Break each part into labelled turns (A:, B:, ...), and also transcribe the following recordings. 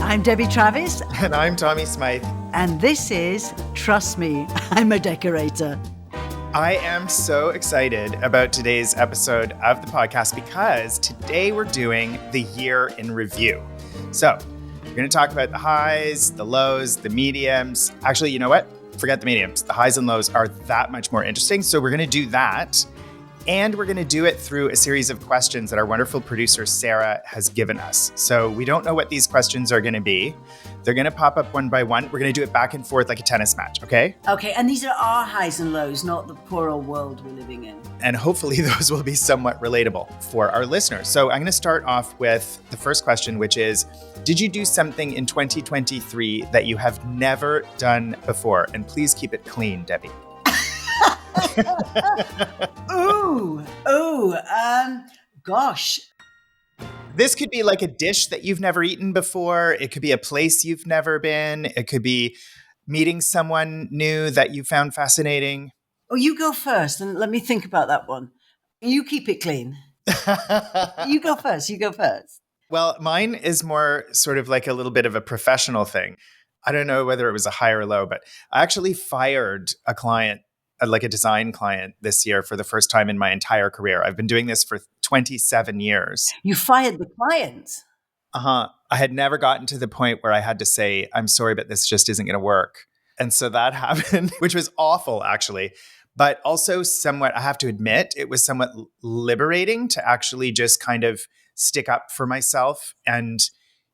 A: I'm Debbie Travis.
B: And I'm Tommy Smythe.
A: And this is Trust Me, I'm a Decorator.
B: I am so excited about today's episode of the podcast because today we're doing the year in review. So we're going to talk about the highs, the lows, the mediums. Actually, you know what? Forget the mediums. The highs and lows are that much more interesting. So we're going to do that. And we're going to do it through a series of questions that our wonderful producer, Sarah, has given us. So we don't know what these questions are going to be. They're going to pop up one by one. We're going to do it back and forth like a tennis match, okay?
A: Okay, and these are our highs and lows, not the poor old world we're living in.
B: And hopefully those will be somewhat relatable for our listeners. So I'm going to start off with the first question, which is, did you do something in 2023 that you have never done before? And please keep it clean, Debbie.
A: Gosh.
B: This could be like a dish that you've never eaten before. It could be a place you've never been. It could be meeting someone new that you found fascinating.
A: Oh, you go first and let me think about that one. You keep it clean. You go first.
B: Well, mine is more sort of like a little bit of a professional thing. I don't know whether it was a high or low, but I actually fired a client, like a design client this year for the first time in my entire career. I've been doing this for 27 years.
A: You fired the client?
B: I had never gotten to the point where I had to say, I'm sorry, but this just isn't going to work. And so that happened, which was awful, actually. But also somewhat, I have to admit, it was somewhat liberating to actually just kind of stick up for myself. And,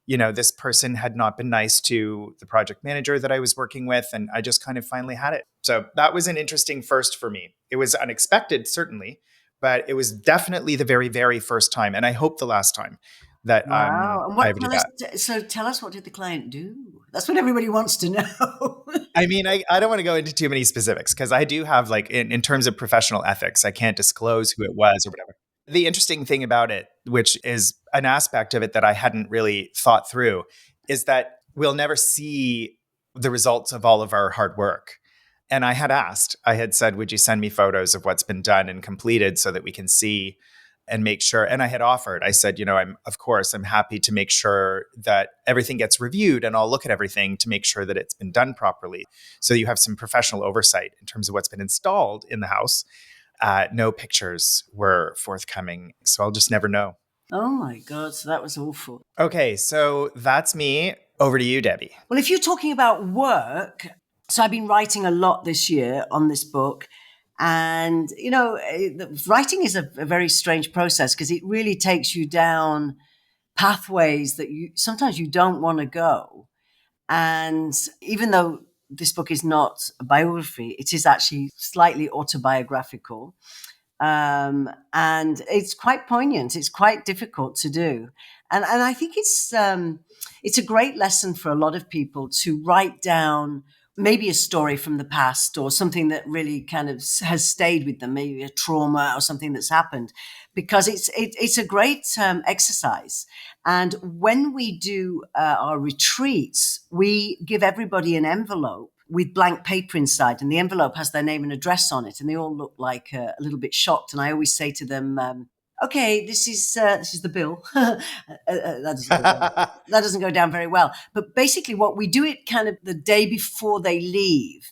B: you know, this person had not been nice to the project manager that I was working with. And I just kind of finally had it. So that was an interesting first for me. It was unexpected, certainly, but it was definitely the very, very first time. And I hope the last time that I ever did that.
A: So tell us, what did the client do? That's what everybody wants to know.
B: I mean, I don't want to go into too many specifics because I do have, like, in terms of professional ethics, I can't disclose who it was or whatever. The interesting thing about it, which is an aspect of it that I hadn't really thought through, is that we'll never see the results of all of our hard work. And I had said, would you send me photos of what's been done and completed so that we can see and make sure. And I had offered, I said, you know, I'm happy to make sure that everything gets reviewed and I'll look at everything to make sure that it's been done properly. So you have some professional oversight in terms of what's been installed in the house. No pictures were forthcoming. So I'll just never know.
A: Oh my God. So that was awful.
B: Okay. So that's me. Over to you, Debbie.
A: Well, if you're talking about work, so I've been writing a lot this year on this book. And, you know, writing is a very strange process because it really takes you down pathways that sometimes you don't want to go. And even though this book is not a biography, it is actually slightly autobiographical. And it's quite poignant. It's quite difficult to do. And I think it's a great lesson for a lot of people to write down maybe a story from the past or something that really kind of has stayed with them, maybe a trauma or something that's happened, because it's a great exercise. And when we do our retreats, we give everybody an envelope with blank paper inside, and the envelope has their name and address on it, and they all look like a little bit shocked. And I always say to them, okay, this is the bill. That doesn't go down very well. But basically what we do it kind of the day before they leave.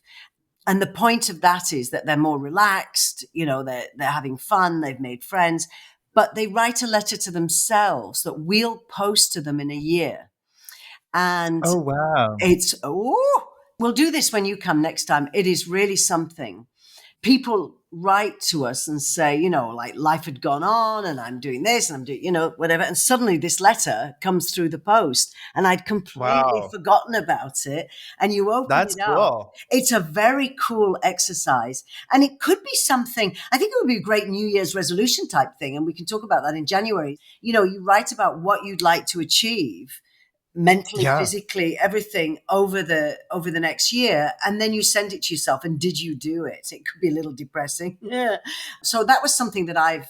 A: And the point of that is that they're more relaxed, you know, they're having fun, they've made friends, but they write a letter to themselves that we'll post to them in a year. And
B: oh, wow.
A: We'll do this when you come next time. It is really something. People write to us and say, you know, like life had gone on and I'm doing this and I'm doing, you know, whatever. And suddenly this letter comes through the post and I'd completely forgotten about it. And you open
B: That's
A: it up.
B: Cool.
A: It's a very cool exercise. And it could be something, I think it would be a great New Year's resolution type thing. And we can talk about that in January. You know, you write about what you'd like to achieve mentally, physically, everything over the next year. And then you send it to yourself. And did you do it? It could be a little depressing. Yeah. So that was something that I've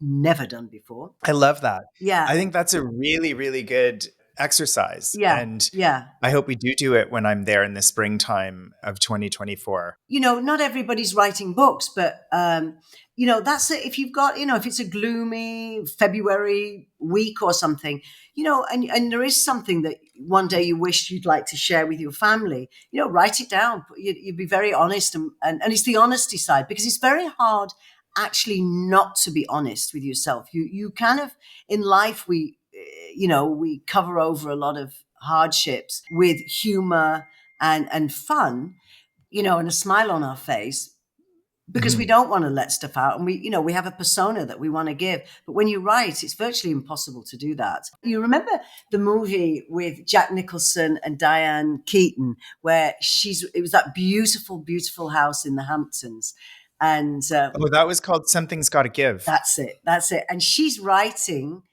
A: never done before.
B: I love that.
A: Yeah.
B: I think that's a really, really good exercise.
A: Yeah,
B: And
A: yeah.
B: I hope we do it when I'm there in the springtime of 2024.
A: Not everybody's writing books, but that's it. If you've got, if it's a gloomy February week or something, and there is something that one day you wish you'd like to share with your family, write it down. You'd be very honest, and it's the honesty side, because it's very hard actually not to be honest with yourself. You kind of, in life, we cover over a lot of hardships with humor and fun, and a smile on our face, because we
B: Mhm.
A: don't want to let stuff out, and we have a persona that we want to give. But when you write, it's virtually impossible to do that. You remember the movie with Jack Nicholson and Diane Keaton, where it was that beautiful, beautiful house in the Hamptons, and
B: Oh, that was called Something's Gotta Give.
A: that's it, and she's writing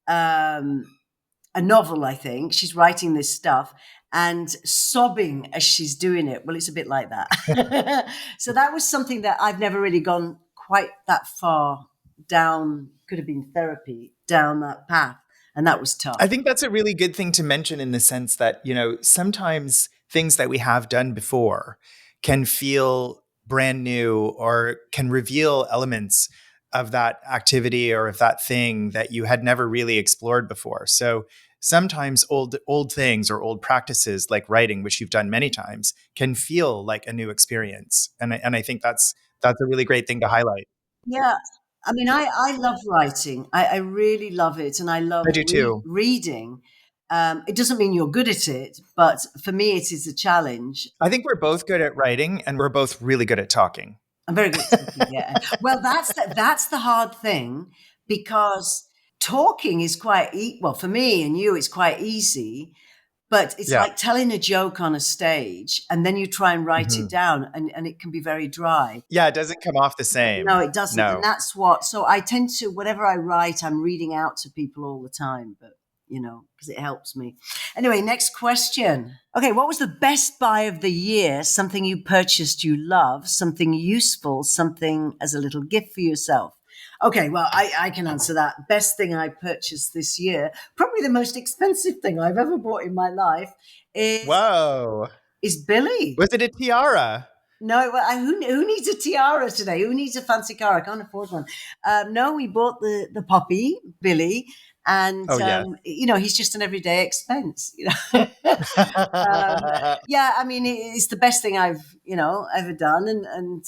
A: um, a novel, I think. She's writing this stuff and sobbing as she's doing it. Well, it's a bit like that. So that was something that I've never really gone quite that far down, could have been therapy, down that path. And that was
B: I
A: tough.
B: think that's a really good thing to mention in the sense that, sometimes things that we have done before can feel brand new or can reveal elements of that activity or of that thing that you had never really explored before. So sometimes old things or old practices like writing, which you've done many times, can feel like a new experience. And I think that's a really great thing to highlight.
A: Yeah. I mean, I love writing. I really love it. And I love
B: I do too.
A: reading. It doesn't mean you're good at it, but for me, it is a challenge.
B: I think we're both good at writing and we're both really good at talking.
A: I'm very good at talking. Yeah. Well, that's the hard thing, because talking is well, for me and you, it's quite easy, but it's
B: Yeah.
A: like telling a joke on a stage and then you try and write it
B: Mhm.
A: down, and it can be very dry.
B: Yeah, it doesn't come off the
A: No,
B: same.
A: it doesn't. And
B: No.
A: that's so I tend to, whatever I write, I'm reading out to people all the time, but because it helps me. Anyway, next question. Okay, what was the best buy of the year? Something you purchased you love, something useful, something as a little gift for yourself. Okay, well, I can answer that. Best thing I purchased this year, probably the most expensive thing I've ever bought in my life, is
B: Whoa.
A: is Billy.
B: Was it a tiara?
A: No, well, who needs a tiara today? Who needs a fancy car? I can't afford one. No, we bought the puppy Billy, and
B: Oh, yes.
A: he's just an everyday expense. Yeah, I mean, it's the best thing I've ever done, and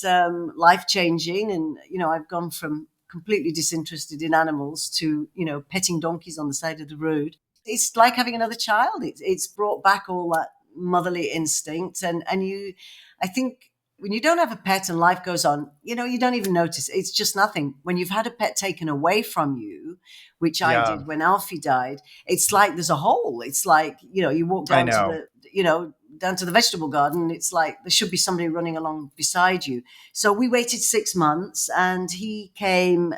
A: life changing. And I've gone from completely disinterested in animals to petting donkeys on the side of the road. It's like having another child. It's brought back all that motherly instinct, and I think when you don't have a pet and life goes on, you don't even notice. It's just nothing. When you've had a pet taken away from you, which I
B: Yeah,
A: did when Alfie died, it's like there's a hole. It's like, you walk
B: I
A: down to
B: know.
A: the vegetable garden. It's like there should be somebody running along beside you. So we waited 6 months, and he came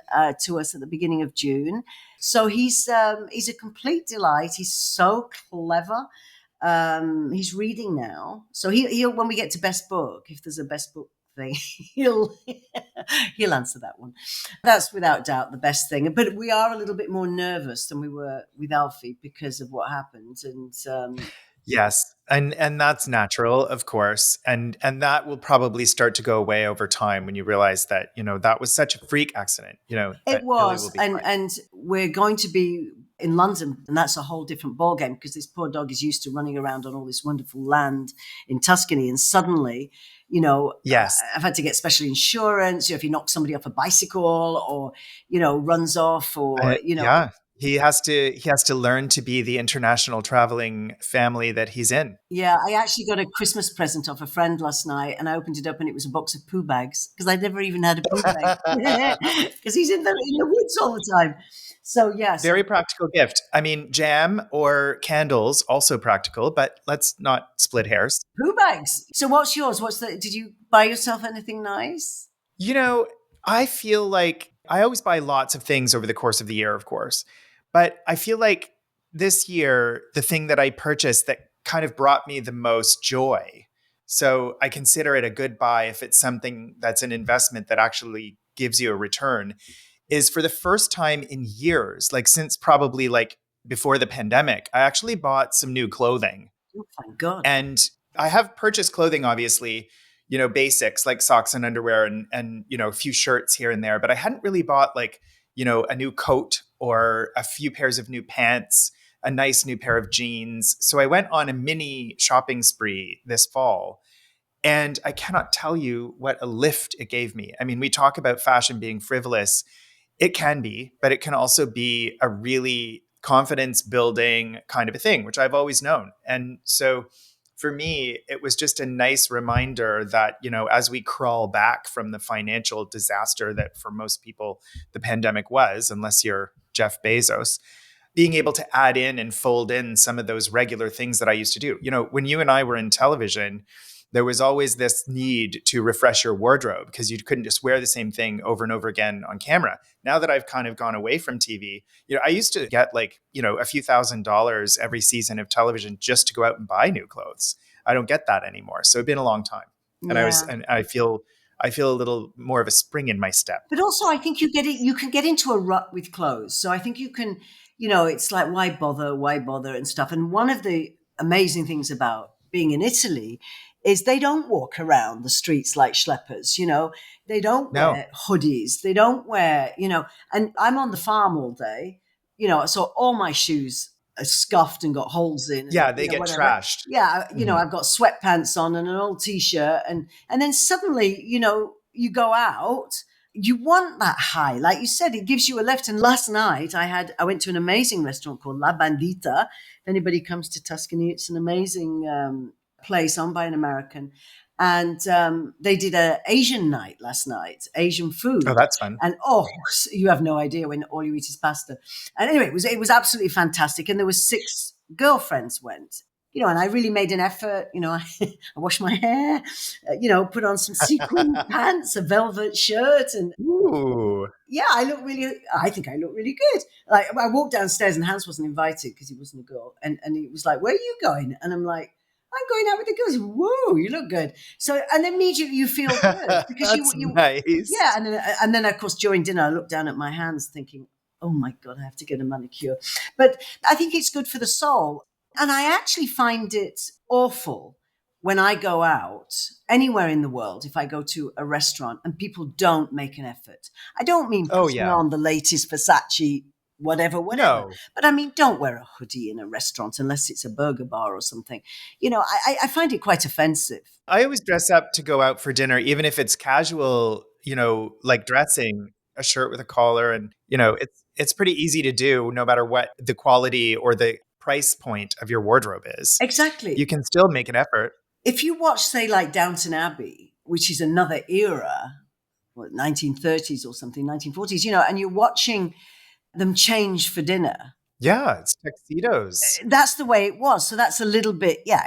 A: to us at the beginning of June. So he's a complete delight. He's so clever. He's reading now, so he'll when we get to best book, if there's a best book thing, he'll he'll answer that one. That's without doubt the best thing. But we are a little bit more nervous than we were with Alfie because of what happened, and
B: Yes. And that's natural, of course. And that will probably start to go away over time when you realize that, that was such a freak accident,
A: it
B: that Billy will
A: was,
B: be
A: and
B: fine.
A: and we're going to be in London, and that's a whole different ballgame, because this poor dog is used to running around on all this wonderful land in Tuscany, and suddenly,
B: Yes.
A: I've had to get special insurance. If you knock somebody off a bicycle, or runs off, or
B: Yeah. He has to learn to be the international traveling family that he's in.
A: yeah, I actually got a Christmas present off a friend last night, and I opened it up, and it was a box of poo bags, because I'd never even had a poo bag, because he's in the woods all the time. So yeah,
B: Very
A: so
B: practical gift. I mean, jam or candles, also practical, but let's not split hairs.
A: poo bags. So what's yours? Did you buy yourself anything nice?
B: You know, I feel like I always buy lots of things over the course of the year, of course. But I feel like this year, the thing that I purchased that kind of brought me the most joy. So I consider it a good buy if it's something that's an investment that actually gives you a return, is for the first time in years, like since probably like before the pandemic, I actually bought some new clothing.
A: Oh, thank God.
B: And I have purchased clothing, obviously, basics like socks and underwear and a few shirts here and there, but I hadn't really bought like, a new coat or a few pairs of new pants, a nice new pair of jeans. So I went on a mini shopping spree this fall. And I cannot tell you what a lift it gave me. I mean, we talk about fashion being frivolous. It can be, but it can also be a really confidence building kind of a thing, which I've always known. And so for me, it was just a nice reminder that, as we crawl back from the financial disaster that for most people the pandemic was, unless you're Jeff Bezos, being able to add in and fold in some of those regular things that I used to do. When you and I were in television, there was always this need to refresh your wardrobe because you couldn't just wear the same thing over and over again on camera. Now that I've kind of gone away from TV, I used to get like, a few $1,000s every season of television just to go out and buy new clothes. I don't get that anymore. So it's been a long time.
A: Yeah.
B: And I feel a little more of a spring in my step.
A: But also, I think you can get into a rut with clothes. So I think you can, it's like, why bother and stuff. And one of the amazing things about being in Italy is they don't walk around the streets like schleppers, they don't
B: No.
A: wear hoodies. They don't wear, and I'm on the farm all day, so all my shoes are scuffed and got holes in and,
B: Yeah, they get
A: whatever.
B: trashed.
A: Yeah.
B: Mhm.
A: I've got sweatpants on and an old t-shirt and then suddenly, you go out, you want that high. Like you said, it gives you a lift. And last night I went to an amazing restaurant called La Bandita. If anybody comes to Tuscany, it's an amazing place owned by an American. And they did an Asian night last night, Asian
B: Oh,
A: food.
B: that's fun.
A: And you have no idea when all you eat is pasta. And anyway, it was absolutely fantastic. And there was 6 girlfriends went. And I really made an effort. I washed my hair, put on some sequin pants, a velvet shirt, and
B: Ooh.
A: yeah, I think I look really good. Like I walked downstairs and Hans wasn't invited because he wasn't a girl. And he was like, "Where are you going?" And I'm like, "I'm going out with the girls." Whoa, you look good. So, and immediately you feel good because
B: That's
A: yeah.
B: nice.
A: And then of course during dinner, I looked down at my hands thinking, "Oh my God, I have to get a manicure." But I think it's good for the soul. And I actually find it awful when I go out anywhere in the world, if I go to a restaurant and people don't make an effort. I don't mean
B: Oh,
A: putting
B: yeah.
A: on the latest Versace, whatever.
B: No.
A: But I mean, don't wear a hoodie in a restaurant unless it's a burger bar or something. I find it quite offensive.
B: I always dress up to go out for dinner, even if it's casual, like dressing a shirt with a collar. And, it's pretty easy to do no matter what the quality or the price point of your wardrobe is.
A: Exactly.
B: You can still make an effort.
A: If you watch, say, like Downton Abbey, which is another era, 1930s or something, 1940s, and you're watching them change for dinner.
B: Yeah, it's tuxedos.
A: That's the way it was. So that's a little bit, yeah.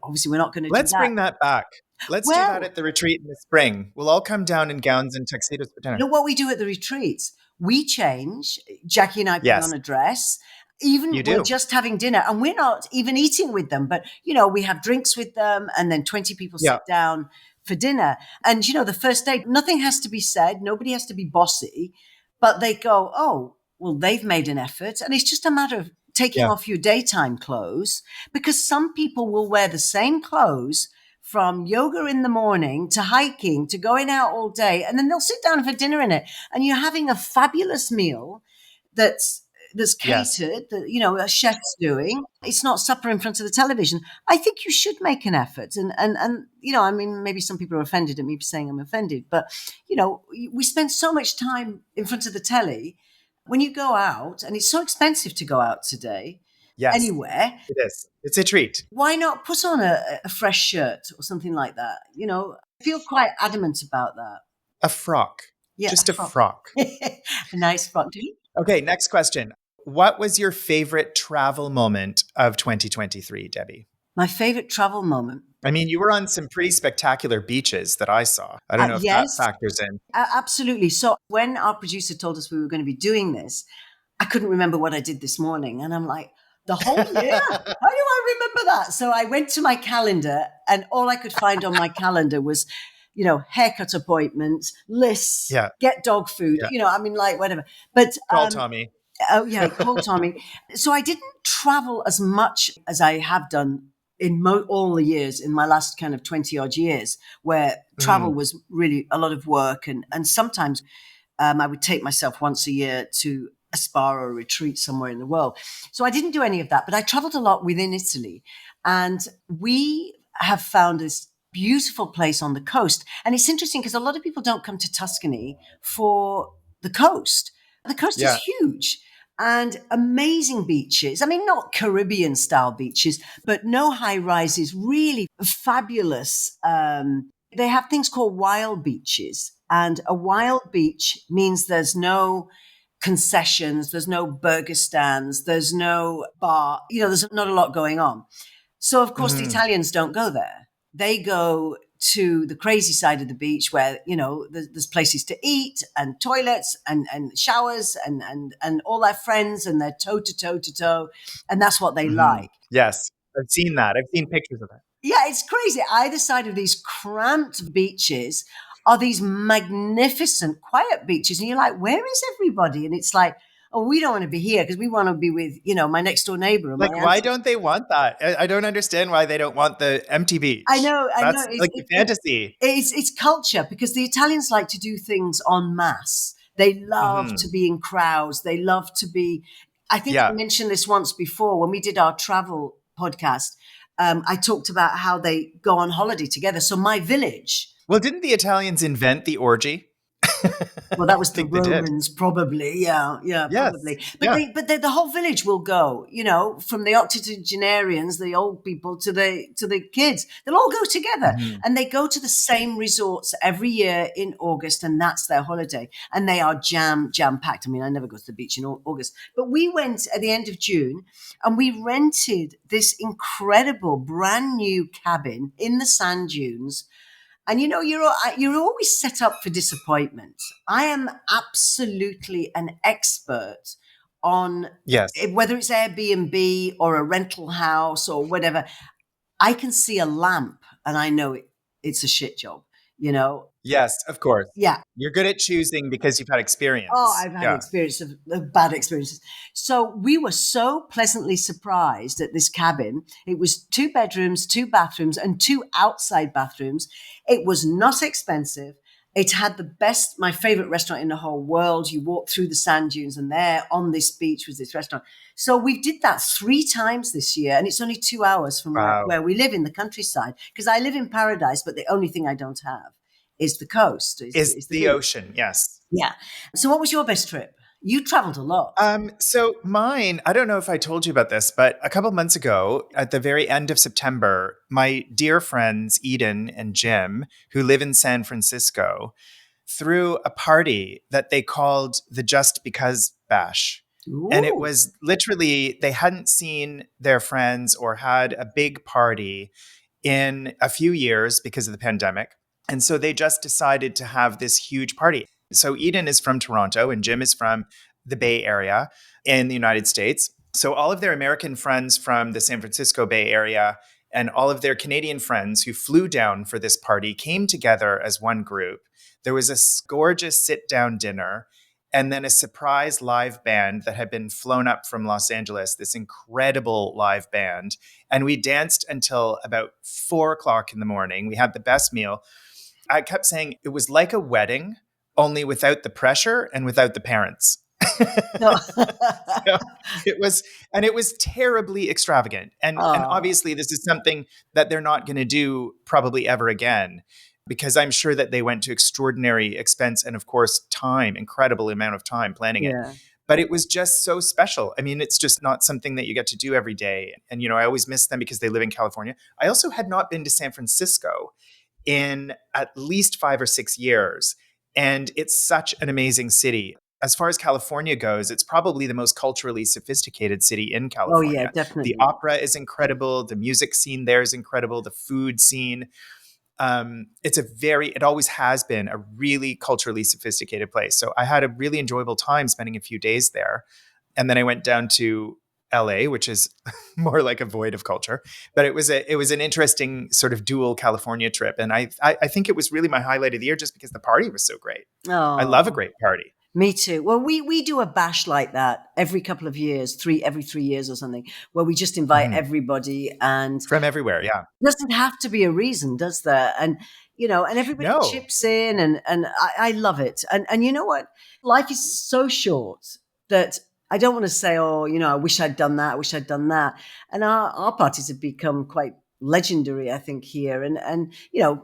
A: Obviously, we're not going to do
B: Let's
A: that.
B: bring that back. Let's do that
A: Well,
B: at the retreat in the spring. We'll all come down in gowns and tuxedos for dinner.
A: what we do at the retreats, we change. Jackie and I put on
B: Yes,
A: a dress. Even
B: you
A: we're
B: do.
A: just having dinner and we're not even eating with them, but we have drinks with them and then 20 people
B: Yeah,
A: sit down for dinner. And the first day, nothing has to be said, nobody has to be bossy, but they go, oh, well, they've made an effort. And it's just a matter of taking
B: yeah,
A: off your daytime clothes because some people will wear the same clothes from yoga in the morning to hiking to going out all day, and then they'll sit down for dinner in it. And you're having a fabulous meal that's
B: yes.
A: catered, that a chef's doing. It's not supper in front of the television. I think you should make an effort, and I mean, maybe some people are offended at me saying I'm offended, but we spend so much time in front of the telly. When you go out, and it's so expensive to go out today,
B: Yes,
A: anywhere,
B: it is. It's a treat.
A: why not put on a fresh shirt or something like that? I feel quite adamant about that.
B: A frock.
A: Yeah, a
B: Just a
A: frock.
B: frock.
A: A nice frock.
B: Okay, next question. What was your favorite travel moment of 2023, Debbie?
A: My favorite travel moment.
B: I mean, you were on some pretty spectacular beaches that I saw. I don't know if that
A: Yes,
B: factors in.
A: absolutely. So when our producer told us we were going to be doing this, I couldn't remember what I did this morning. And I'm like, the whole year? How do I remember that? So I went to my calendar and all I could find on my calendar was, haircut appointments, lists,
B: Yeah,
A: get dog food,
B: yeah.
A: I mean, like whatever. But
B: Call Tommy.
A: Oh, yeah, call Tommy. So I didn't travel as much as I have done in all the years in my last kind of 20 odd years, where travel
B: Mhm.
A: was really a lot of work. And sometimes I would take myself once a year to a spa or a retreat somewhere in the world. So I didn't do any of that, but I traveled a lot within Italy. And we have found this beautiful place on the coast. And it's interesting because a lot of people don't come to Tuscany for the coast. The coast is
B: Yeah.
A: huge and amazing beaches. I mean, not Caribbean style beaches, but no high rises, really fabulous. They have things called wild beaches. And a wild beach means there's no concessions, there's no burger stands, there's no bar, there's not a lot going on. So, of course, the
B: Mhm.
A: Italians don't go there. They go to the crazy side of the beach where, there's places to eat and toilets and showers and all their friends and they're toe to toe to toe. And that's what they
B: Mhm.
A: like.
B: Yes, I've seen that. I've seen pictures of that.
A: Yeah, it's crazy. Either side of these cramped beaches are these magnificent, quiet beaches. And you're like, where is everybody? And it's like, oh, we don't want to be here because we want to be with, my next door neighbor and my
B: Like, why
A: auntie.
B: don't they want that? I don't understand why they don't want the empty
A: I
B: beach.
A: know, I know.
B: That's like the fantasy.
A: It's culture because the Italians like to do things en masse. They love to
B: Mhm.
A: be in crowds. They love to be. I think I
B: Yeah.
A: mentioned this once before when we did our travel podcast. I talked about how they go on holiday together. So my village.
B: Well, didn't the Italians invent the orgy?
A: Well, that
B: I
A: was the
B: think they did.
A: Romans, probably. Yeah, yeah,
B: Yes.
A: probably. But
B: Yeah.
A: the whole village will go. From the octogenarians, the old people, to the kids. They'll all go together,
B: Mhm.
A: and they go to the same resorts every year in August, and that's their holiday. And they are jam packed. I mean, I never go to the beach in August, but we went at the end of June, and we rented this incredible brand new cabin in the sand dunes and you're always set up for disappointment. I am absolutely an expert on
B: Yes.
A: whether it's Airbnb or a rental house or whatever. I can see a lamp and I know it's a shit job. You know,
B: Yes, of course.
A: yeah,
B: You're good at choosing because you've had
A: oh,
B: experience.
A: I've had
B: Yeah.
A: experience of bad experiences. So we were so pleasantly surprised at this cabin. It was 2 bedrooms, 2 bathrooms, and 2 outside bathrooms. It was not expensive. It had the best, my favorite restaurant in the whole world. You walk through the sand dunes, and there on this beach was this restaurant. So we did that 3 times this year, and it's only 2 hours from
B: Wow.
A: where we live in the countryside. Because I live in paradise, but the only thing I don't have is the coast,
B: Is
A: is the
B: the
A: beach.
B: ocean. Yes.
A: Yeah. So what was your best trip? You traveled a lot.
B: So mine, I don't know if I told you about this, but a couple months ago, at the very end of September, my dear friends Eden and Jim, who live in San Francisco, threw a party that they called the Just Because Bash. And it
A: Ooh.
B: was literally, they hadn't seen their friends or had a big party in a few years because of the pandemic. And so they just decided to have this huge party. So Eden is from Toronto and Jim is from the Bay Area in the United States. So all of their American friends from the San Francisco Bay Area and all of their Canadian friends who flew down for this party came together as one group. There was a gorgeous sit down dinner and then a surprise live band that had been flown up from Los Angeles, this incredible live band. And we danced until about 4 o'clock in the morning. We had the best meal. I kept saying it was like a wedding, only without the pressure and without the parents.
A: No.
B: So it was terribly extravagant. And
A: Oh,
B: obviously this is something that they're not going to do probably ever again because I'm sure that they went to extraordinary expense and of course time, incredible amount of time planning it.
A: yeah.
B: But it was just so special. I mean, it's just not something that you get to do every day. And I always miss them because they live in California. I also had not been to San Francisco in at least 5 or 6 years. And it's such an amazing city. As far as California goes, it's probably the most culturally sophisticated city in
A: Oh, yeah,
B: California. The
A: definitely.
B: opera is incredible. The music scene there is incredible. The food scene. It always has been a really culturally sophisticated place. So I had a really enjoyable time spending a few days there. And then I went down to LA, which is more like a void of culture. But it was an interesting sort of dual California trip. And I think it was really my highlight of the year just because the party was so great. I love a
A: Oh,
B: great party.
A: Me too. Well, we do a bash like that every couple of years, every 3 years or something, where we just invite
B: Mhm.
A: everybody, and
B: From everywhere, yeah.
A: doesn't have to be a reason, does there? And and everybody
B: No.
A: chips in, and I love it. And you know what? Life is so short that I don't want to say, oh, I wish I'd done that. I wish I'd done that. And our parties have become quite legendary, I think, here. And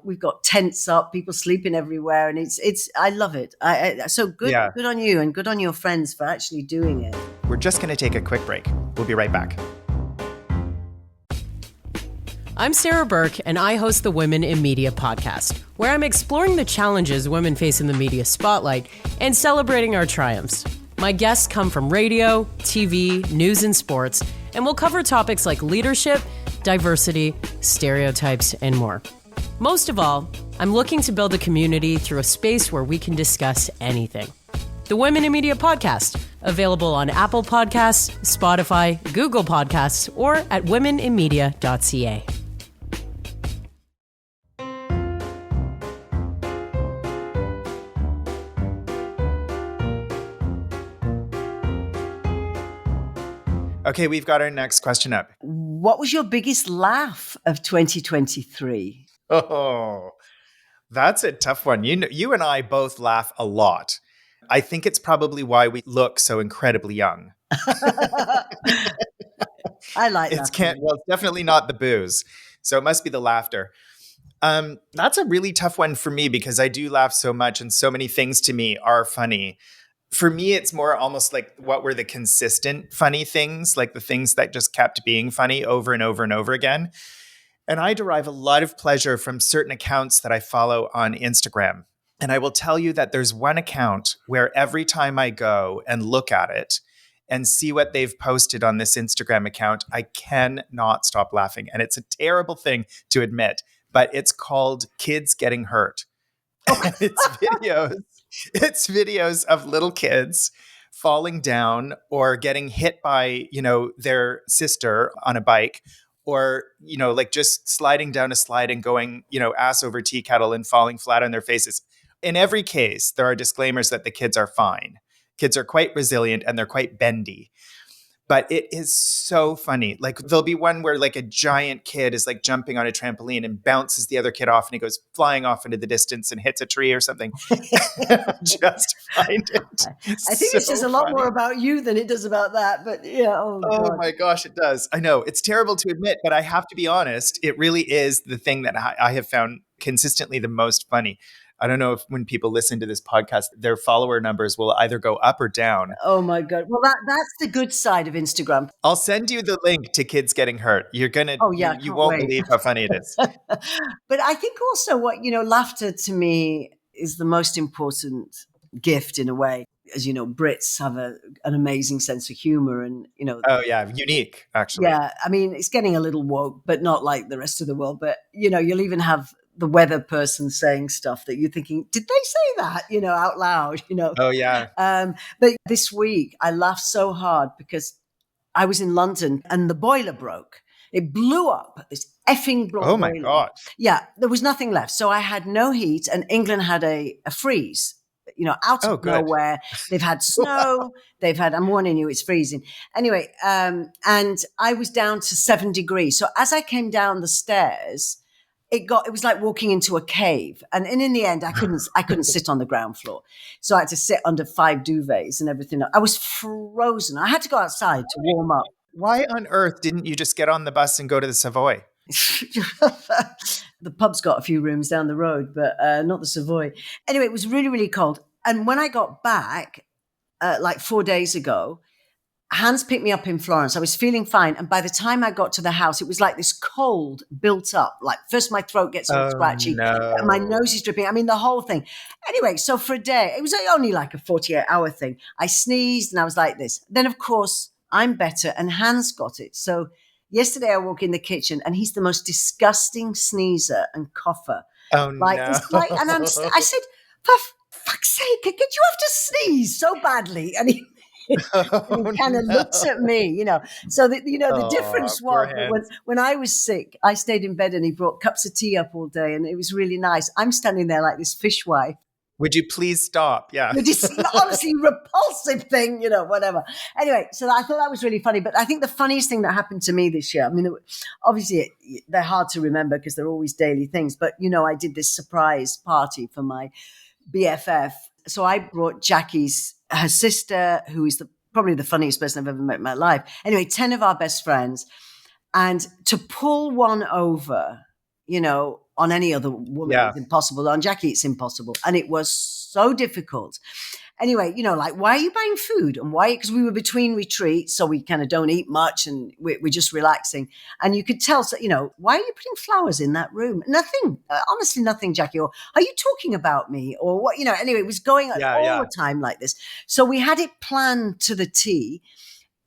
A: we've got tents up, people sleeping everywhere, and it's I love it. So
B: Yeah.
A: good on you, and good on your friends for actually doing it.
B: We're just going to take a quick break. We'll be right back.
C: I'm Sarah Burke, and I host the Women in Media podcast, where I'm exploring the challenges women face in the media spotlight and celebrating our triumphs. My guests come from radio, TV, news, and sports, and we'll cover topics like leadership, diversity, stereotypes, and more. Most of all, I'm looking to build a community through a space where we can discuss anything. The Women in Media podcast, available on Apple Podcasts, Spotify, Google Podcasts, or at womeninmedia.ca.
B: Okay, we've got our next question up.
A: What was your biggest laugh of 2023?
B: Oh, that's a tough one. You and I both laugh a lot. I think it's probably why we look so incredibly young.
A: I like that.
B: Well, it's definitely not the booze. So it must be the laughter. That's a really tough one for me because I do laugh so much and so many things to me are funny. For me, it's more almost like what were the consistent funny things, like the things that just kept being funny over and over and over again. And I derive a lot of pleasure from certain accounts that I follow on Instagram. And I will tell you that there's one account where every time I go and look at it and see what they've posted on this Instagram account, I cannot stop laughing. And it's a terrible thing to admit, but it's called Kids Getting Hurt. And it's videos of little kids falling down or getting hit by, their sister on a bike, or, like just sliding down a slide and going, ass over tea kettle and falling flat on their faces. In every case, there are disclaimers that the kids are fine. Kids are quite resilient and they're quite bendy. But it is so funny. Like there'll be one where like a giant kid is like jumping on a trampoline and bounces the other kid off and he goes flying off into the distance and hits a tree or something. Just find it.
A: I think it says a lot more about you than it does about that. But yeah,
B: Oh
A: God.
B: my gosh, it does. I know it's terrible to admit, but I have to be honest. It really is the thing that I have found consistently the most funny. I don't know if when people listen to this podcast, their follower numbers will either go up or down.
A: Oh my God. Well, that's the good side of Instagram.
B: I'll send you the link to Kids Getting Hurt. You're gonna,
A: Oh yeah,
B: you
A: can't
B: won't
A: wait.
B: believe how funny it is.
A: But I think also what, laughter to me is the most important gift in a way. As you know, Brits have an amazing sense of humor, and
B: Oh yeah, unique actually.
A: yeah, I mean, it's getting a little woke, but not like the rest of the world. But you'll even have the weather person saying stuff that you're thinking, did they say that? Out loud.
B: Oh yeah.
A: But this week I laughed so hard because I was in London and the boiler broke. It blew up, this effing boiler.
B: Oh my God.
A: Yeah, there was nothing left. So I had no heat, and England had a freeze. Out of nowhere. They've had snow. I'm warning you, it's freezing. Anyway, and I was down to 7 degrees. So as I came down the stairs, it was like walking into a cave. And in the end, I couldn't sit on the ground floor. So I had to sit under 5 duvets and everything. I was frozen. I had to go outside to warm up.
B: Why on earth didn't you just get on the bus and go to the Savoy?
A: The pub's got a few rooms down the road, but not the Savoy. Anyway, it was really, really cold. And when I got back, like 4 days ago, Hans picked me up in Florence. I was feeling fine. And by the time I got to the house, it was like this cold built up. Like first my throat gets all scratchy.
B: No.
A: My nose is dripping. I mean, the whole thing. Anyway, so for a day, it was only like a 48-hour thing. I sneezed and I was like this. Then, of course, I'm better and Hans got it. So yesterday I walk in the kitchen and he's the most disgusting sneezer and cougher.
B: Oh
A: like,
B: no.
A: It's like, and I said, for fuck's sake, did you have to sneeze so badly? And he kind of looks at me, So the difference was that when I was sick, I stayed in bed and he brought cups of tea up all day, and it was really nice. I'm standing there like this fishwife.
B: Would you please stop? Yeah.
A: Which is honestly repulsive thing, whatever. Anyway, so I thought that was really funny. But I think the funniest thing that happened to me this year, I mean, obviously they're hard to remember because they're always daily things. But, I did this surprise party for my BFF. So I brought her sister, who is probably the funniest person I've ever met in my life. Anyway, 10 of our best friends. And to pull one over, on any other woman is impossible. On Jackie, it's impossible. And it was so difficult. Anyway, like, why are you buying food? And why? Because we were between retreats, so we kind of don't eat much and we're just relaxing. And you could tell, why are you putting flowers in that room? Nothing, honestly, nothing, Jackie. Or are you talking about me? Or what, anyway, it was going all the time like this. So we had it planned to the T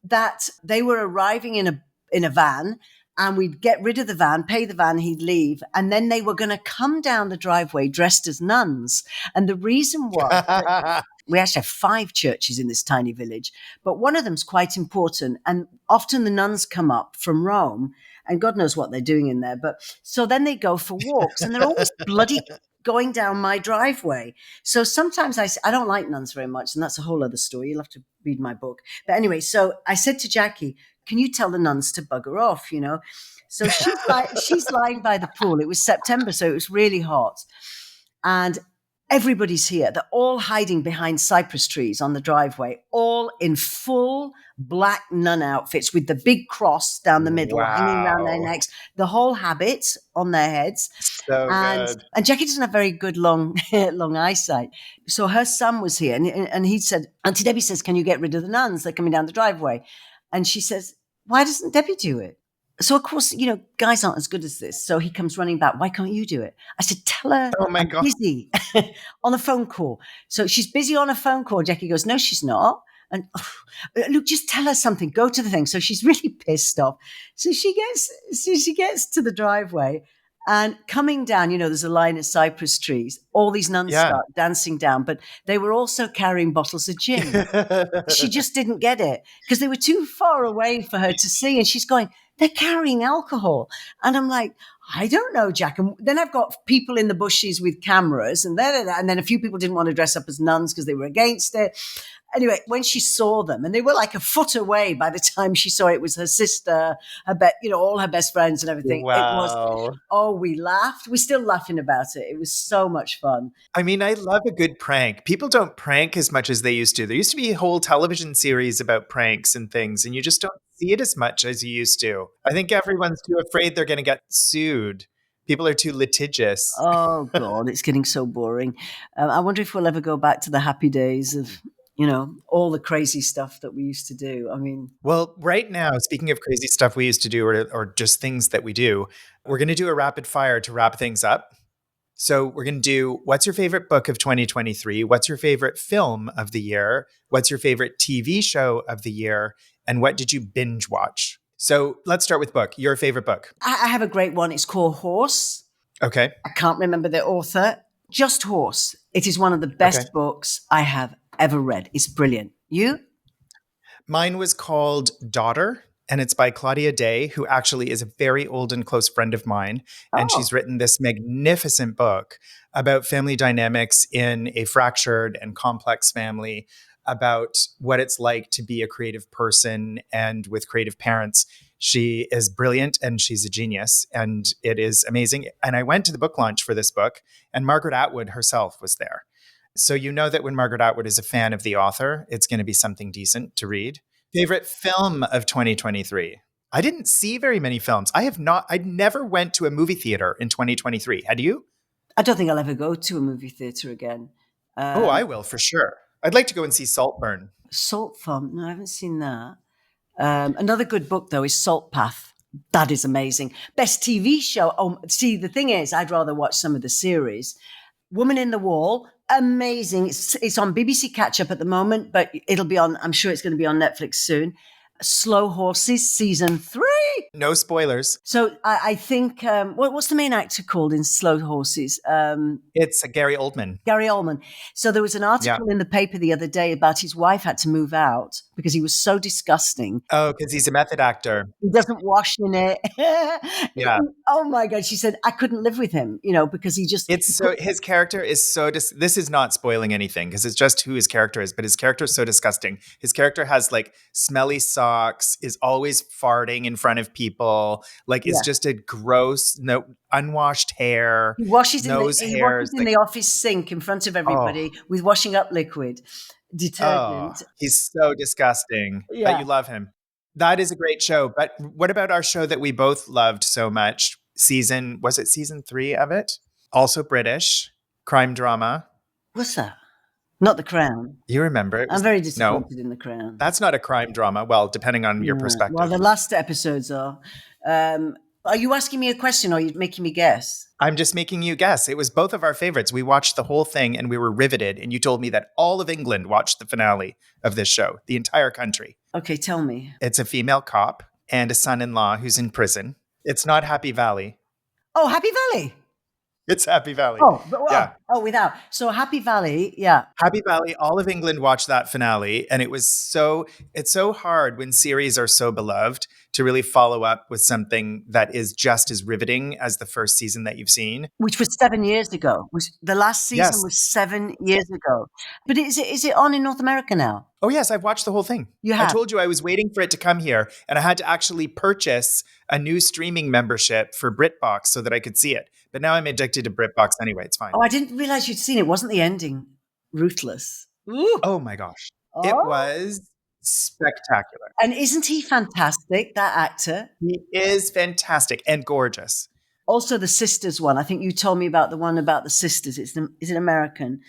A: that they were arriving in a van, and we'd get rid of the van, pay the van, he'd leave. And then they were going to come down the driveway dressed as nuns. And the reason was we actually have 5 churches in this tiny village, but one of them's quite important. And often the nuns come up from Rome, and God knows what they're doing in there. But so then they go for walks, and they're always bloody going down my driveway. So sometimes I don't like nuns very much, and that's a whole other story. You'll have to read my book. But anyway, so I said to Jackie, can you tell the nuns to bugger off, So she's lying by the pool. It was September, so it was really hot. And everybody's here. They're all hiding behind cypress trees on the driveway, all in full black nun outfits with the big cross down the middle, hanging around their necks, the whole habit on their heads.
B: So good.
A: And Jackie doesn't have very good long eyesight. So her son was here, and he said, Auntie Debbie says, can you get rid of the nuns? They're coming down the driveway. And she says, why doesn't Debbie do it? So, of course, guys aren't as good as this. So he comes running back. Why can't you do it? I said, tell her I'm busy on a phone call. So she's busy on a phone call. Jackie goes, no, she's not. And look, just tell her something. Go to the thing. So she's really pissed off. So she gets to the driveway. And coming down, there's a line of cypress trees. All these nuns start dancing down, but they were also carrying bottles of gin. She just didn't get it because they were too far away for her to see. And she's going, they're carrying alcohol. And I'm like, I don't know, Jack. And then I've got people in the bushes with cameras, and then a few people didn't want to dress up as nuns because they were against it. Anyway, when she saw them, and they were like a foot away by the time she saw it was her sister, all her best friends and everything.
B: Wow.
A: We laughed. We're still laughing about it. It was so much fun.
B: I mean, I love a good prank. People don't prank as much as they used to. There used to be whole television series about pranks and things, and you just don't see it as much as you used to. I think everyone's too afraid they're going to get sued. People are too litigious.
A: Oh, God, it's getting so boring. I wonder if we'll ever go back to the happy days of all the crazy stuff that we used to do. I mean,
B: well, right now, speaking of crazy stuff we used to do or just things that we do, we're going to do a rapid fire to wrap things up. So we're going to do, what's your favorite book of 2023? What's your favorite film of the year? What's your favorite TV show of the year? And what did you binge watch? So let's start with book. Your favorite book.
A: I have a great one. It's called Horse.
B: Okay.
A: I can't remember the author. Just Horse. It is one of the best books I have ever read. It's brilliant. You?
B: Mine was called Daughter, and it's by Claudia Day, who actually is a very old and close friend of mine. And she's written this magnificent book about family dynamics in a fractured and complex family, about what it's like to be a creative person and with creative parents. She is brilliant and she's a genius, and it is amazing. And I went to the book launch for this book, and Margaret Atwood herself was there. So you know that when Margaret Atwood is a fan of the author, it's going to be something decent to read. Favorite film of 2023? I didn't see very many films. I never went to a movie theater in 2023. Had you?
A: I don't think I'll ever go to a movie theater again.
B: I will for sure. I'd like to go and see Saltburn.
A: Salt Farm? No, I haven't seen that. Another good book, though, is Salt Path. That is amazing. Best TV show. Oh, see, the thing is, I'd rather watch some of the series. Woman in the Wall, amazing. It's on BBC Catch Up at the moment, but it'll be on, I'm sure it's going to be on Netflix soon. Slow Horses, season 3. sorry.
B: No spoilers.
A: So I think, what's the main actor called in Slow Horses?
B: It's Gary Oldman.
A: Gary Oldman. So there was an
B: Yeah.
A: article in the paper the other day about his wife had to move out because he was so disgusting.
B: Oh, because he's a method actor.
A: He doesn't wash in it.
B: Yeah.
A: Oh my God. She said, I couldn't live with him, because he just.
B: It's so his character is so this is not spoiling anything because it's just who his character is, but his character is so disgusting. His character has like smelly socks, is always farting in front of people, like is
A: Yeah.
B: just a gross, no unwashed hair,
A: He washes
B: nose
A: he
B: hairs.
A: washes in
B: Like,
A: the office sink in front of everybody with washing up liquid,
B: oh,
A: detergent.
B: he's so disgusting, but
A: Yeah.
B: you love him. That is a great show. But what about our show that we both loved so much? Was it season 3 of it? Also British, crime drama.
A: What's that? Not The Crown.
B: You remember it?
A: I'm very
B: No,
A: disappointed in The Crown.
B: that's not a crime drama. Well, depending on your
A: Yeah.
B: perspective.
A: Well, the last episodes are. Are you asking me a question or are you making me guess?
B: I'm just making you guess. It was both of our favorites. We watched the whole thing and we were riveted. And you told me that all of England watched the finale of this show, the entire country.
A: Okay, tell me.
B: It's a female cop and a son-in-law who's in prison. It's not Happy Valley.
A: Oh, Happy Valley.
B: It's Happy Valley.
A: Oh, but
B: Yeah.
A: without. So Happy Valley, yeah.
B: Happy Valley, all of England watched that finale. And it's so hard when series are so beloved to really follow up with something that is just as riveting as the first season that you've seen.
A: Which was 7 years ago. The last season
B: Yes.
A: was 7 years ago. But is it on in North America now?
B: Oh, yes, I've watched the whole thing.
A: You
B: I
A: have?
B: told you I was waiting for it to come here, and I had to actually purchase a new streaming membership for BritBox so that I could see it. But now I'm addicted to BritBox anyway. It's fine.
A: Oh, I didn't realize you'd seen it. Wasn't the ending ruthless? Ooh.
B: Oh, my gosh. It
A: Oh.
B: was spectacular.
A: And isn't he fantastic, that actor?
B: He is fantastic and gorgeous.
A: Also, the sisters one. I think you told me about the one about the sisters. Is it American?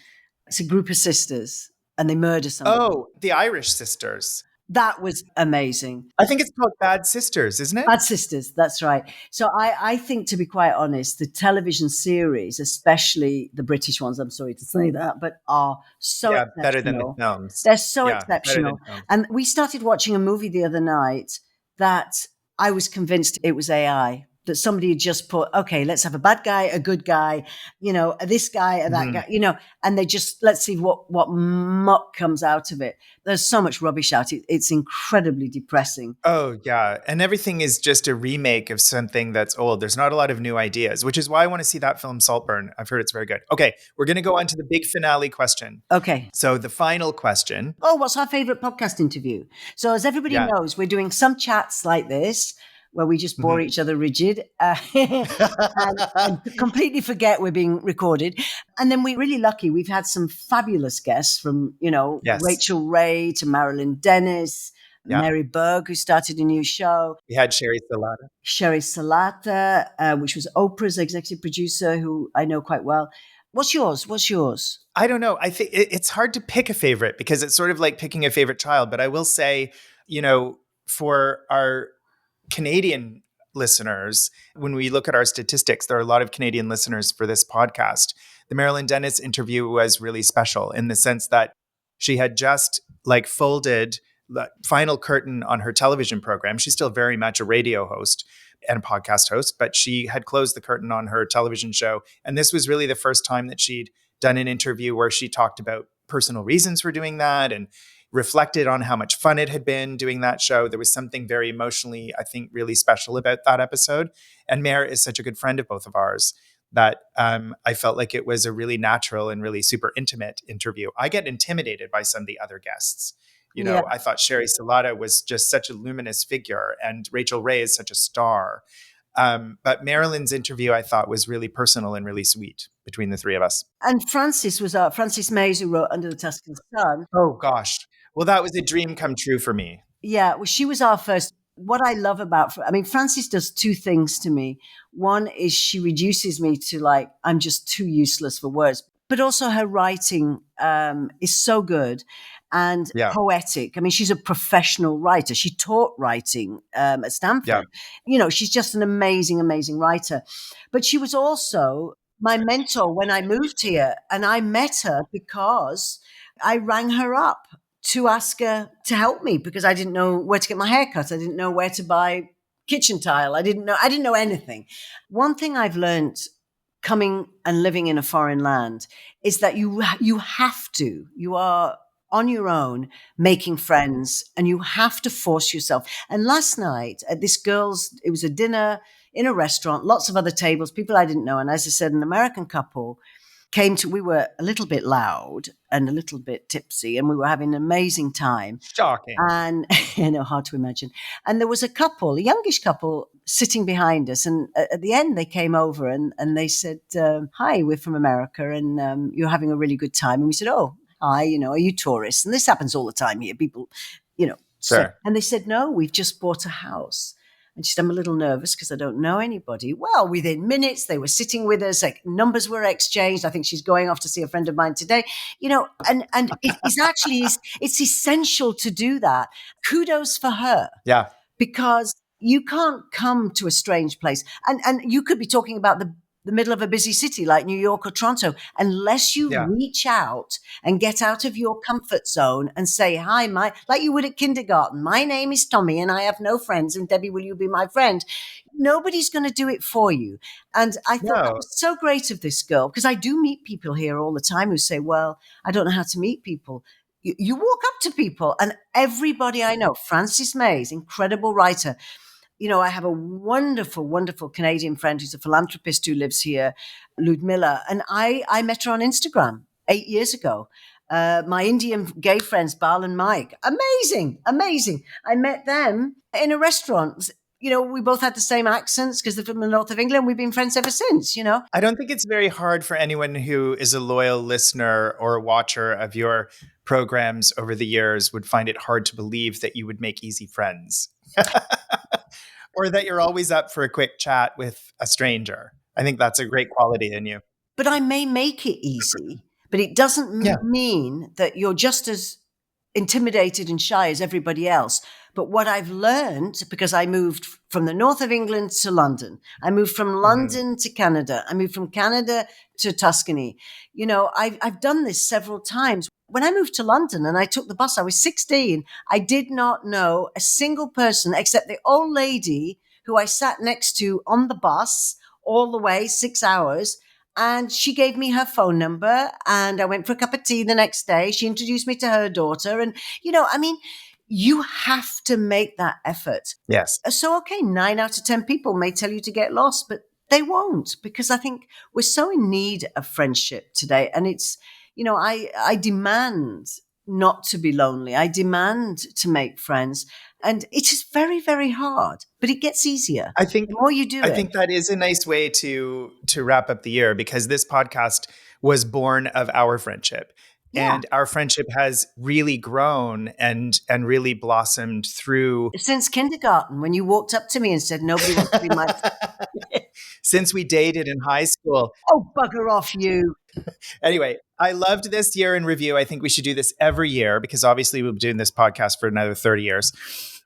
A: It's a group of sisters and they murder somebody.
B: Oh, the Irish sisters.
A: That was amazing.
B: I think it's called Bad Sisters, isn't it?
A: Bad Sisters, that's right. So I think, to be quite honest, the television series, especially the British ones, I'm sorry to say that, but are so exceptional.
B: Better than the films.
A: They're so
B: Yeah, better than
A: exceptional.
B: films.
A: And we started watching a movie the other night that I was convinced it was AI. That somebody had just put, okay, let's have a bad guy, a good guy, this guy, and that guy, and they just, let's see what muck comes out of it. There's so much rubbish out. It's incredibly depressing.
B: Oh, yeah. And everything is just a remake of something that's old. There's not a lot of new ideas, which is why I want to see that film Saltburn. I've heard it's very good. Okay, we're going to go on to the big finale question.
A: Okay.
B: So the final question.
A: Oh, what's our favorite podcast interview? So as everybody knows, we're doing some chats like this where we just bore each other rigid and completely forget we're being recorded. And then we're really lucky. We've had some fabulous guests from,
B: Yes.
A: Rachel Ray to Marilyn Dennis, Mary Berg, who started a new show.
B: We had Sherry Salata.
A: Sherry Salata, which was Oprah's executive producer, who I know quite well. What's yours?
B: I don't know. I think it's hard to pick a favorite because it's sort of like picking a favorite child. But I will say, for our Canadian listeners, when we look at our statistics, there are a lot of Canadian listeners for this podcast. The Marilyn Dennis interview was really special in the sense that she had just folded the final curtain on her television program. She's still very much a radio host and a podcast host, but she had closed the curtain on her television show. And this was really the first time that she'd done an interview where she talked about personal reasons for doing that and reflected on how much fun it had been doing that show. There was something very emotionally, I think, really special about that episode. And Mare is such a good friend of both of ours that I felt like it was a really natural and really super intimate interview. I get intimidated by some of the other guests. I thought Sherry Salata was just such a luminous figure and Rachel Ray is such a star. But Marilyn's interview, I thought, was really personal and really sweet between the three of us.
A: And Frances Mays, who wrote Under the Tuscan Sun.
B: Oh, gosh. Well, that was a dream come true for me.
A: Yeah, well, she was our first. What I love Frances does two things to me. One is she reduces me to I'm just too useless for words. But also her writing is so good and poetic. I mean, she's a professional writer. She taught writing at Stanford. Yeah. She's just an amazing, amazing writer. But she was also my mentor when I moved here. And I met her because I rang her up to ask her to help me because I didn't know where to get my hair cut. I didn't know where to buy kitchen tile. I didn't know anything. One thing I've learned coming and living in a foreign land is that you are on your own making friends, and you have to force yourself. And last night at it was a dinner in a restaurant, lots of other tables, people I didn't know. And as I said, an American couple we were a little bit loud and a little bit tipsy, and we were having an amazing time.
B: Shocking.
A: And hard to imagine. And there was a youngish couple sitting behind us. And at the end, they came over and they said, hi, we're from America, and you're having a really good time. And we said, oh, hi, are you tourists? And this happens all the time here. People,
B: Sure.
A: And they said, no, we've just bought a house. And she said, I'm a little nervous because I don't know anybody. Well, within minutes, they were sitting with us, like numbers were exchanged. I think she's going off to see a friend of mine today, and it is actually, it's essential to do that. Kudos for her.
B: Yeah.
A: Because you can't come to a strange place. And you could be talking about the middle of a busy city like New York or Toronto, unless you reach out and get out of your comfort zone and say, hi, like you would at kindergarten, my name is Tommy and I have no friends, and Debbie, will you be my friend? Nobody's going to do it for you. And I thought that was so great of this girl, because I do meet people here all the time who say, well, I don't know how to meet people. You walk up to people, and everybody I know, Frances Mays, incredible writer, I have a wonderful, wonderful Canadian friend who's a philanthropist who lives here, Ludmilla, and I met her on Instagram 8 years ago. My Indian gay friends, Bal and Mike, amazing. I met them in a restaurant. We both had the same accents because they're from the north of England. We've been friends ever since,
B: I don't think it's very hard for anyone who is a loyal listener or a watcher of your programs over the years would find it hard to believe that you would make easy friends. Or that you're always up for a quick chat with a stranger. I think that's a great quality in you.
A: But I may make it easy, but it doesn't mean that you're just as intimidated and shy as everybody else. But what I've learned, because I moved from the north of England to London, I moved from London to Canada, I moved from Canada to Tuscany. I've done this several times. When I moved to London and I took the bus, I was 16. I did not know a single person except the old lady who I sat next to on the bus all the way, 6 hours. And she gave me her phone number, and I went for a cup of tea the next day. She introduced me to her daughter. And, you have to make that effort.
B: Yes.
A: So, okay, 9 out of 10 people may tell you to get lost, but they won't, because I think we're so in need of friendship today. And it's, I demand not to be lonely. I demand to make friends. And it is very, very hard, but it gets easier.
B: I think
A: the more you do
B: I think that is a nice way to wrap up the year, because this podcast was born of our friendship. Yeah. And our friendship has really grown and really blossomed through.
A: Since kindergarten, when you walked up to me and said, nobody wants to be my friend.
B: Since we dated in high school.
A: Oh, bugger off you.
B: Anyway, I loved this year in review. I think we should do this every year, because obviously we'll be doing this podcast for another 30 years.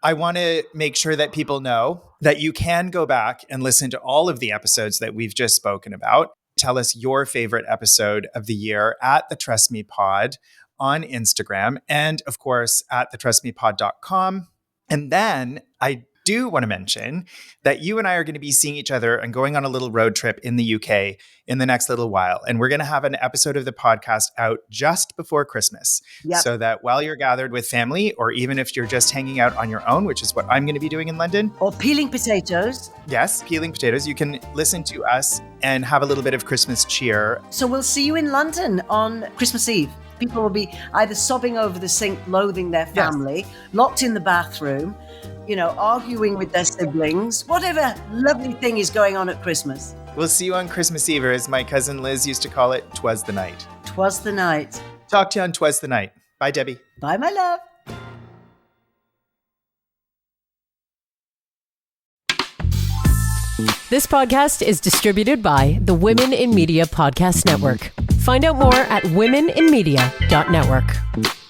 B: I want to make sure that people know that you can go back and listen to all of the episodes that we've just spoken about. Tell us your favorite episode of the year at the Trust Me Pod on Instagram, and of course at thetrustmepod.com. And then I do want to mention that you and I are going to be seeing each other and going on a little road trip in the UK in the next little while. And we're going to have an episode of the podcast out just before Christmas. Yep. So that while you're gathered with family, or even if you're just hanging out on your own, which is what I'm going to be doing in London.
A: Or peeling potatoes.
B: Yes, peeling potatoes. You can listen to us and have a little bit of Christmas cheer.
A: So we'll see you in London on Christmas Eve. People will be either sobbing over the sink, loathing their family, locked in the bathroom, arguing with their siblings, whatever lovely thing is going on at Christmas.
B: We'll see you on Christmas Eve, or as my cousin Liz used to call it, 'twas the night.
A: 'Twas the night.
B: Talk to you on 'twas the night. Bye, Debbie.
A: Bye, my love.
C: This podcast is distributed by the Women in Media Podcast Network. Find out more at womeninmedia.network.